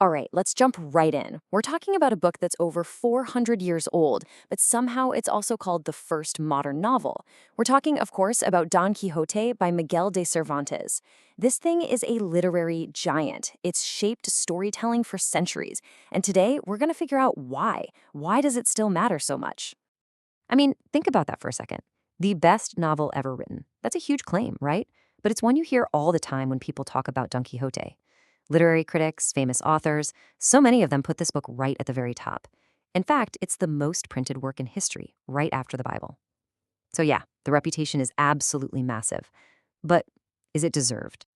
All right, let's jump right in. We're talking about a book that's over 400 years old, but somehow it's also called the first modern novel. We're talking, of course, about Don Quixote by Miguel de Cervantes. This thing is a literary giant. It's shaped storytelling for centuries. And today, we're going to figure out why. Why does it still matter so much? I mean, think about that for a second. The best novel ever written. That's a huge claim, right? But it's one you hear all the time when people talk about Don Quixote. Literary critics, famous authors, so many of them put this book right at the very top. In fact, it's the most printed work in history, right after the Bible. So yeah, the reputation is absolutely massive. But is it deserved?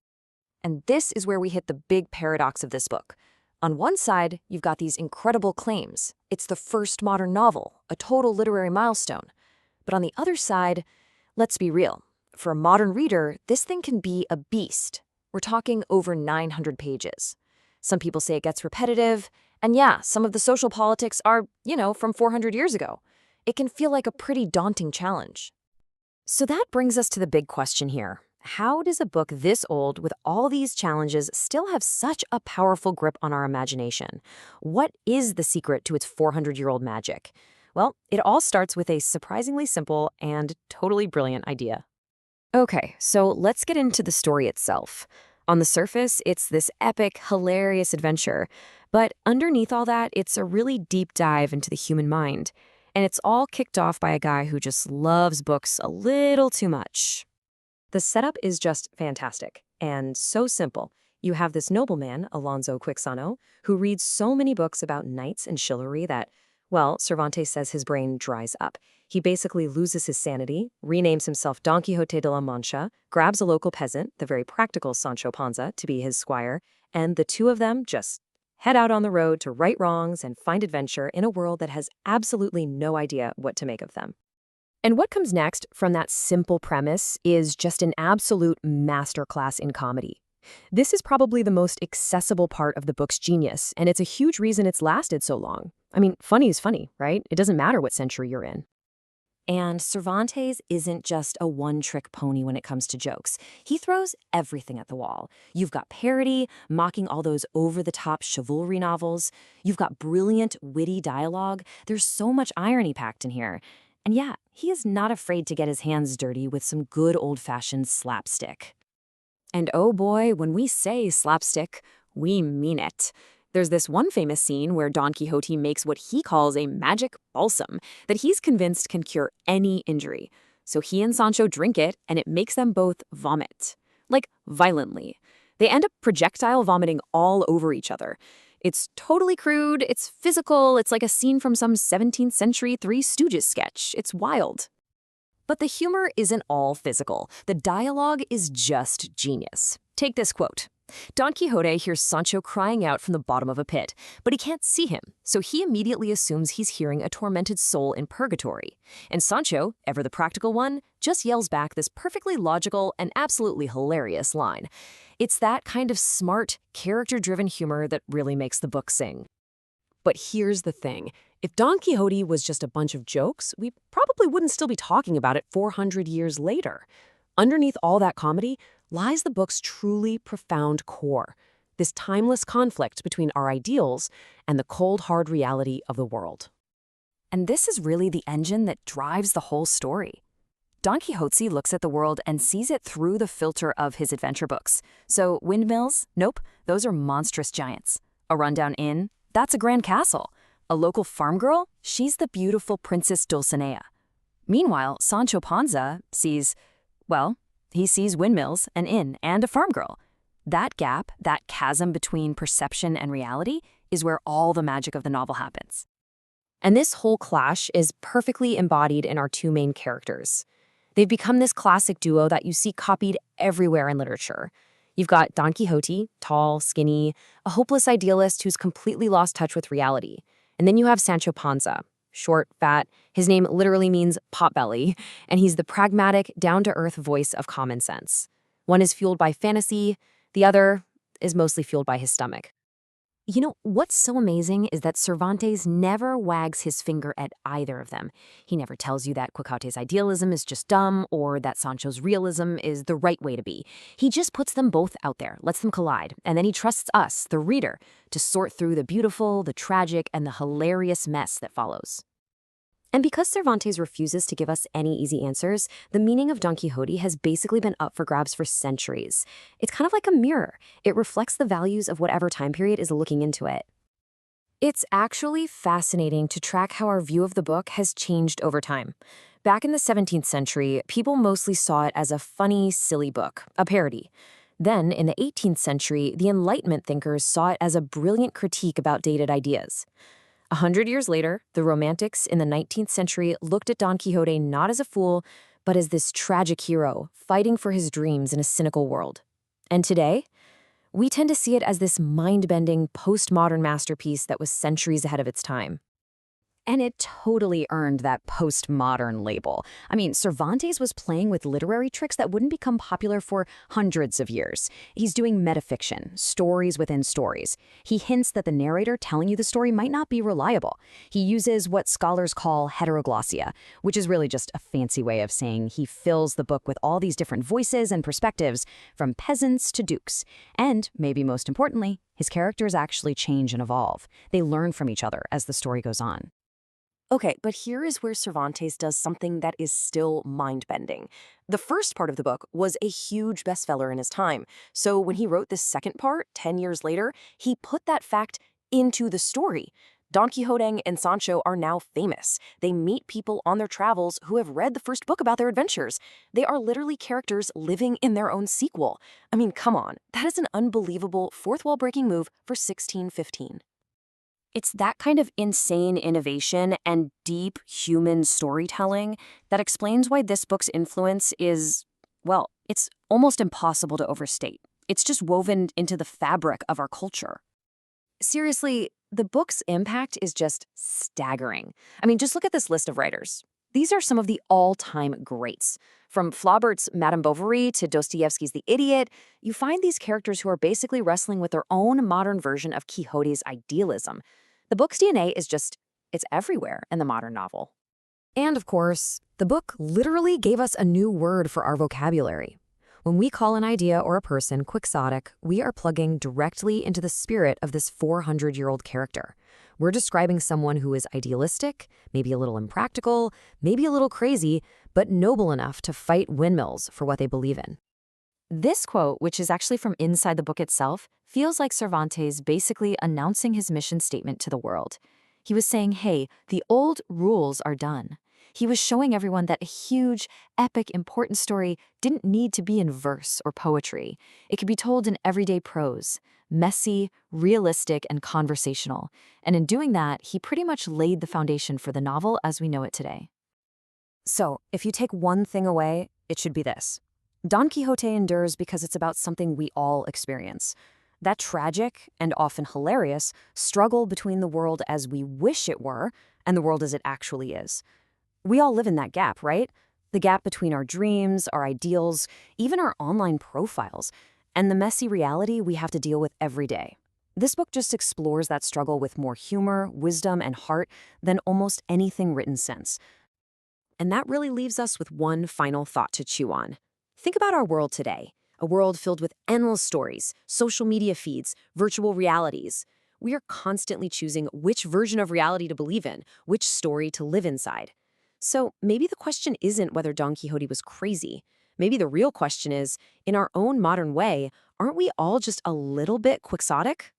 And this is where we hit the big paradox of this book. On one side, you've got these incredible claims. It's the first modern novel, a total literary milestone. But on the other side, let's be real. For a modern reader, this thing can be a beast. We're talking over 900 pages. Some people say it gets repetitive. And yeah, some of the social politics are, from 400 years ago. It can feel like a pretty daunting challenge. So that brings us to the big question here. How does a book this old with all these challenges still have such a powerful grip on our imagination? What is the secret to its 400-year-old magic? Well, it all starts with a surprisingly simple and totally brilliant idea. Okay, so let's get into the story itself. On the surface, it's this epic, hilarious adventure. But underneath all that, it's a really deep dive into the human mind. And it's all kicked off by a guy who just loves books a little too much. The setup is just fantastic and so simple. You have this nobleman, Alonso Quixano, who reads so many books about knights and chivalry that, well, Cervantes says his brain dries up. He basically loses his sanity, renames himself Don Quixote de la Mancha, grabs a local peasant, the very practical Sancho Panza, to be his squire, and the two of them just head out on the road to right wrongs and find adventure in a world that has absolutely no idea what to make of them. And what comes next from that simple premise is just an absolute masterclass in comedy. This is probably the most accessible part of the book's genius, and it's a huge reason it's lasted so long. I mean, funny is funny, right? It doesn't matter what century you're in. And Cervantes isn't just a one-trick pony when it comes to jokes. He throws everything at the wall. You've got parody, mocking all those over-the-top chivalry novels. You've got brilliant, witty dialogue. There's so much irony packed in here. And yeah, he is not afraid to get his hands dirty with some good old-fashioned slapstick. And oh boy, when we say slapstick, we mean it. There's this one famous scene where Don Quixote makes what he calls a magic balsam that he's convinced can cure any injury. So he and Sancho drink it, and it makes them both vomit. Like, violently. They end up projectile vomiting all over each other. It's totally crude, it's physical, it's like a scene from some 17th century Three Stooges sketch. It's wild. But the humor isn't all physical. The dialogue is just genius. Take this quote. Don Quixote hears Sancho crying out from the bottom of a pit, but he can't see him, so he immediately assumes he's hearing a tormented soul in purgatory. And Sancho, ever the practical one, just yells back this perfectly logical and absolutely hilarious line. It's that kind of smart, character-driven humor that really makes the book sing. But here's the thing. If Don Quixote was just a bunch of jokes, we probably wouldn't still be talking about it 400 years later. Underneath all that comedy lies the book's truly profound core, this timeless conflict between our ideals and the cold, hard reality of the world. And this is really the engine that drives the whole story. Don Quixote looks at the world and sees it through the filter of his adventure books. So windmills? Nope, those are monstrous giants. A rundown inn? That's a grand castle. A local farm girl? She's the beautiful Princess Dulcinea. Meanwhile, Sancho Panza sees, well, he sees windmills, an inn, and a farm girl. That gap, that chasm between perception and reality, is where all the magic of the novel happens. And this whole clash is perfectly embodied in our two main characters. They've become this classic duo that you see copied everywhere in literature. You've got Don Quixote, tall, skinny, a hopeless idealist who's completely lost touch with reality. And then you have Sancho Panza, short, fat. His name literally means potbelly, and he's the pragmatic, down-to-earth voice of common sense. One is fueled by fantasy, the other is mostly fueled by his stomach. You know, what's so amazing is that Cervantes never wags his finger at either of them. He never tells you that Quixote's idealism is just dumb or that Sancho's realism is the right way to be. He just puts them both out there, lets them collide, and then he trusts us, the reader, to sort through the beautiful, the tragic, and the hilarious mess that follows. And because Cervantes refuses to give us any easy answers, the meaning of Don Quixote has basically been up for grabs for centuries. It's kind of like a mirror. It reflects the values of whatever time period is looking into it. It's actually fascinating to track how our view of the book has changed over time. Back in the 17th century, people mostly saw it as a funny, silly book, a parody. Then, in the 18th century, the Enlightenment thinkers saw it as a brilliant critique about dated ideas. 100 years later, the Romantics in the 19th century looked at Don Quixote not as a fool, but as this tragic hero fighting for his dreams in a cynical world. And today, we tend to see it as this mind-bending, postmodern masterpiece that was centuries ahead of its time. And it totally earned that postmodern label. I mean, Cervantes was playing with literary tricks that wouldn't become popular for hundreds of years. He's doing metafiction, stories within stories. He hints that the narrator telling you the story might not be reliable. He uses what scholars call heteroglossia, which is really just a fancy way of saying he fills the book with all these different voices and perspectives, from peasants to dukes. And, maybe most importantly, his characters actually change and evolve. They learn from each other as the story goes on. Okay, but here is where Cervantes does something that is still mind-bending. The first part of the book was a huge bestseller in his time, so when he wrote this second part, 10 years later, he put that fact into the story. Don Quixote and Sancho are now famous. They meet people on their travels who have read the first book about their adventures. They are literally characters living in their own sequel. I mean, come on, that is an unbelievable fourth-wall-breaking move for 1615. It's that kind of insane innovation and deep human storytelling that explains why this book's influence is, well, it's almost impossible to overstate. It's just woven into the fabric of our culture. Seriously, the book's impact is just staggering. I mean, just look at this list of writers. These are some of the all-time greats. From Flaubert's Madame Bovary to Dostoevsky's The Idiot, you find these characters who are basically wrestling with their own modern version of Quixote's idealism. The book's DNA is just, it's everywhere in the modern novel. And of course, the book literally gave us a new word for our vocabulary. When we call an idea or a person quixotic, we are plugging directly into the spirit of this 400-year-old character. We're describing someone who is idealistic, maybe a little impractical, maybe a little crazy, but noble enough to fight windmills for what they believe in. This quote, which is actually from inside the book itself, feels like Cervantes basically announcing his mission statement to the world. He was saying, hey, the old rules are done. He was showing everyone that a huge, epic, important story didn't need to be in verse or poetry. It could be told in everyday prose, messy, realistic, and conversational. And in doing that, he pretty much laid the foundation for the novel as we know it today. So, if you take one thing away, it should be this. Don Quixote endures because it's about something we all experience. That tragic, and often hilarious, struggle between the world as we wish it were and the world as it actually is. We all live in that gap, right? The gap between our dreams, our ideals, even our online profiles, and the messy reality we have to deal with every day. This book just explores that struggle with more humor, wisdom, and heart than almost anything written since. And that really leaves us with one final thought to chew on. Think about our world today, a world filled with endless stories, social media feeds, virtual realities. We are constantly choosing which version of reality to believe in, which story to live inside. So maybe the question isn't whether Don Quixote was crazy. Maybe the real question is, in our own modern way, aren't we all just a little bit quixotic?